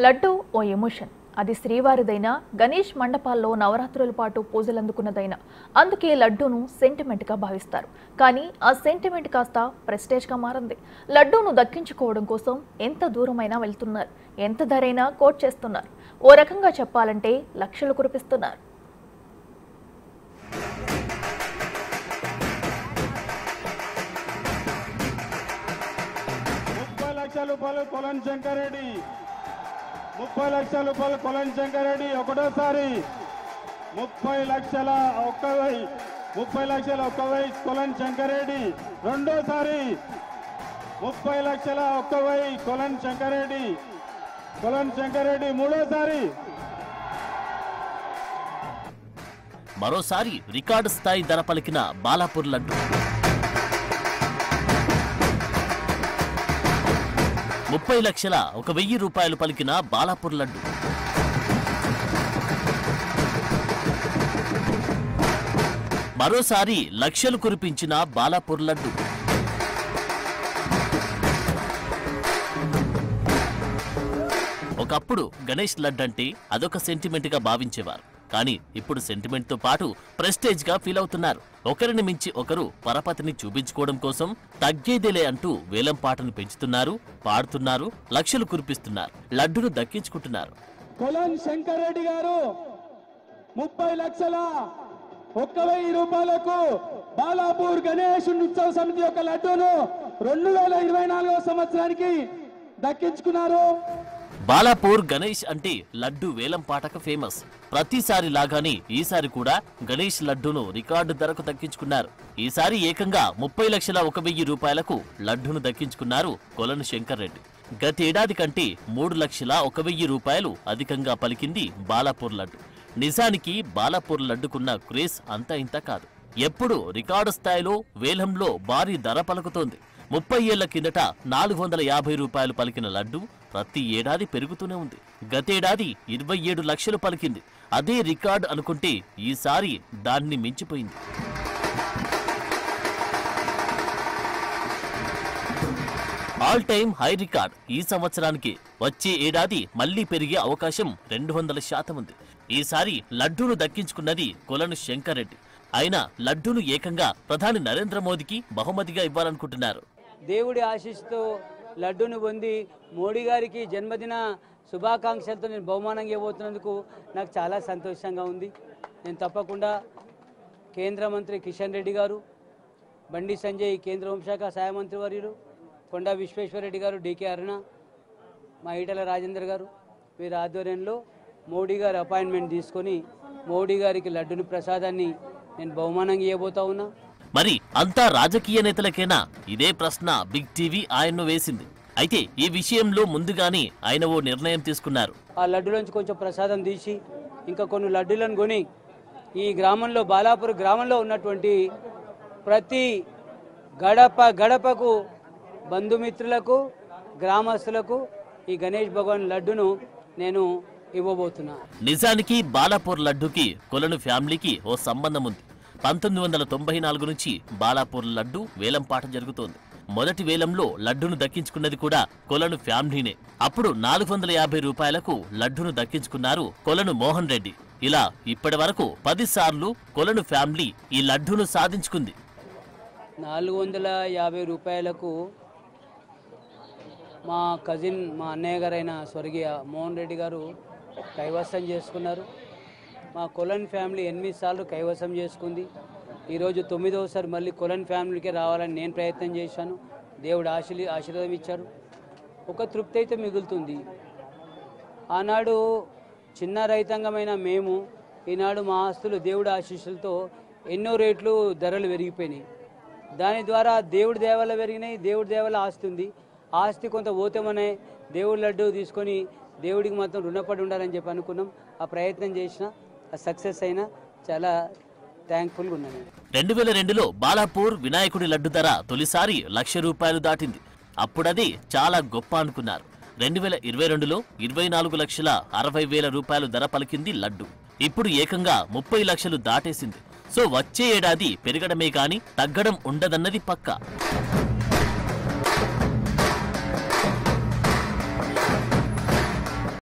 లడ్డు ఓ emotion. అది శ్రీవారిదైనా, గణేష్ మండపాల్లో నవరాత్రుల పాటు పూజలందుకున్నదైనా. అందుకే లడ్డూను సెంటిమెంట్గా భావిస్తారు. కానీ ఆ సెంటిమెంట్ కాస్త ప్రెస్టేజ్గా మారింది. లడ్డూను దక్కించుకోవడం కోసం ఎంత దూరమైనా వెళ్తున్నారు, ఎంత ధరైనా కోట్ చేస్తున్నారు. ఓ రకంగా చెప్పాలంటే లక్షలు కురిపిస్తున్నారు. కొలన్ శంకరెడ్డి 30 లక్షల రూపాయలు కొలన్ శంకరెడ్డి ఒకటోసారి 30 లక్షల 1,000 కొలన్ శంకరెడ్డి రెండోసారి 30 లక్షల 1,000 కొలన్ శంకరెడ్డి మూడోసారి. మరోసారి రికార్డు స్థాయి ధర పలికిన బాలాపూర్ లడ్డు 30 లక్షల 1,000 రూపాయలు పలికిన బాలాపూర్ లడ్డు మరోసారి లక్షలు కురిపించిన బాలాపూర్ లడ్డు. ఒకప్పుడు గణేష్ లడ్డు అంటే అదొక సెంటిమెంట్ గా భావించేవారు. కానీ ఇప్పుడు సెంటిమెంట్ తో పాటు ప్రెస్టేజ్ గా ఫీల్ అవుతున్నారు. ఒకరిని మించి ఒకరు పరపతిని చూపించుకోవడం కోసం తగ్గేదేలే అంటూ వేలం పాటను పెంచుతున్నారు, పాడుతున్నారు, లక్షలు కురిపిస్తున్నారు, లడ్డును దక్కించుకుంటున్నారు. కొలన్ శంకరెడ్డి గారు 30 లక్షల 1,000 రూపాయలకు బాలాపూర్ గణేష్ ఉత్సవ సమితి యొక్క లడ్డూను 2024వ సంవత్సరానికి దక్కించుకున్నారు. బాలాపూర్ గణేష్ అంటే లడ్డు వేలం పాటకు ఫేమస్. ప్రతిసారి లాగానే ఈసారి కూడా గణేష్ లడ్డును రికార్డు ధరకు దక్కించుకున్నారు. ఈసారి ఏకంగా 30 లక్షల 1,000 రూపాయలకు లడ్డును దక్కించుకున్నారు కొలను శంకర్ రెడ్డి. గతేడాది కంటే 3 లక్షల 1,000 రూపాయలు అధికంగా పలికింది బాలాపూర్ లడ్డు. నిజానికి బాలాపూర్ లడ్డుకున్న క్రేజ్ అంతా ఇంత కాదు. ఎప్పుడు రికార్డు స్థాయిలో వేలంలో భారీ ధర పలుకుతోంది. 30 ఏళ్ల కిందట 450 రూపాయలు పలికిన లడ్డు ప్రతి ఏడాది పెరుగుతూనే ఉంది. గతేడాది 27 లక్షలు పలికింది. అదే రికార్డు అనుకుంటే ఈసారి దాన్ని మించిపోయింది. ఆల్ టైమ్ హై రికార్డ్ ఈ సంవత్సరానికి. వచ్చే ఏడాది మళ్లీ పెరిగే అవకాశం 200% ఉంది. ఈసారి లడ్డూను దక్కించుకున్నది కొలను శంకర్ రెడ్డి. ఆయన లడ్డూను ఏకంగా ప్రధాని నరేంద్ర మోదీకి బహుమతిగా ఇవ్వాలనుకుంటున్నారు. దేవుడి ఆశీస్సుతో లడ్డూను పొంది మోడీ గారికి జన్మదిన శుభాకాంక్షలతో నేను బహుమానంగా ఇవ్వబోతున్నందుకు నాకు చాలా సంతోషంగా ఉంది. నేను తప్పకుండా కేంద్ర మంత్రి కిషన్ రెడ్డి గారు, బండి సంజయ్ కేంద్ర హోంశాఖ సహాయ మంత్రి వర్యులు, కొండా విశ్వేశ్వరరెడ్డి గారు, డికే అరుణ, మా ఈటల రాజేందర్ గారు, వీరి ఆధ్వర్యంలో మోడీ గారి అపాయింట్మెంట్ తీసుకొని మోడీ గారికి లడ్డుని ప్రసాదాన్ని నేను బహుమానంగా ఇవ్వబోతా ఉన్నా. మరి అంతా రాజకీయ నేతలకేనా? ఇదే ప్రశ్న బిగ్ టీవీ ఆయన్ను వేసింది. అయితే ఈ విషయంలో ముందుగానే ఆయన ఓ నిర్ణయం తీసుకున్నారు. ఆ లడ్డులోంచి కొంచెం ప్రసాదం తీసి ఇంకా కొన్ని లడ్డులను కొని ఈ గ్రామంలో, బాలాపూర్ గ్రామంలో ఉన్నటువంటి ప్రతి గడపకు బంధుమిత్రులకు, గ్రామస్తులకు ఈ గణేష్ భగవాన్ లడ్డును నేను ఇవ్వబోతున్నా. నిజానికి బాలాపూర్ లడ్డుకి కొలను ఫ్యామిలీకి ఓ సంబంధం ఉంది. 1994 నుంచి బాలాపూర్ లడ్డు వేలం పాట జరుగుతోంది. మొదటి వేలంలో లడ్డును దక్కించుకున్నది కూడా కొలను ఫ్యామిలీనే. అప్పుడు 450 రూపాయలకు లడ్డును దక్కించుకున్నారు కొలను మోహన్ రెడ్డి. ఇలా ఇప్పటి వరకు 10 సార్లు కొలను ఫ్యామిలీ ఈ లడ్డును సాధించుకుంది. 450 రూపాయలకు మా కజిన్, మా అన్నయ్య గారైన స్వర్గీయ మోహన్ రెడ్డి గారు కైవసం చేసుకున్నారు. మా కొలన్ ఫ్యామిలీ 8 సార్లు కైవసం చేసుకుంది. ఈరోజు 9వసారి మళ్ళీ కొలన్ ఫ్యామిలీకే రావాలని నేను ప్రయత్నం చేశాను. దేవుడు ఆశీర్వాదం ఇచ్చారు. ఒక తృప్తి అయితే మిగులుతుంది. ఆనాడు చిన్న రైతాంగమైన మేము, ఈనాడు మా ఆస్తులు దేవుడి ఆశీస్సులతో ఎన్నో రేట్లు ధరలు పెరిగిపోయినాయి. దాని ద్వారా దేవుడి దేవల పెరిగినాయి. దేవుడి దేవల ఆస్తి ఉంది. ఆస్తి కొంత పోతేమనే దేవుడి లడ్డు తీసుకొని దేవుడికి మాత్రం రుణపడి ఉండాలని చెప్పి అనుకున్నాం. ఆ ప్రయత్నం చేసిన, ఆ సక్సెస్ అయినా చాలా థ్యాంక్ఫుల్గా ఉన్నాను. 2002లో బాలాపూర్ వినాయకుడి లడ్డు ధర తొలిసారి 1,00,000 రూపాయలు దాటింది. అప్పుడది చాలా గొప్ప అనుకున్నారు. 2022లో 24,60,000 రూపాయలు ధర పలికింది లడ్డు. ఇప్పుడు ఏకంగా 30 లక్షలు దాటేసింది. సో వచ్చే ఏడాది పెరగడమే కానీ తగ్గడం ఉండదన్నది పక్కా.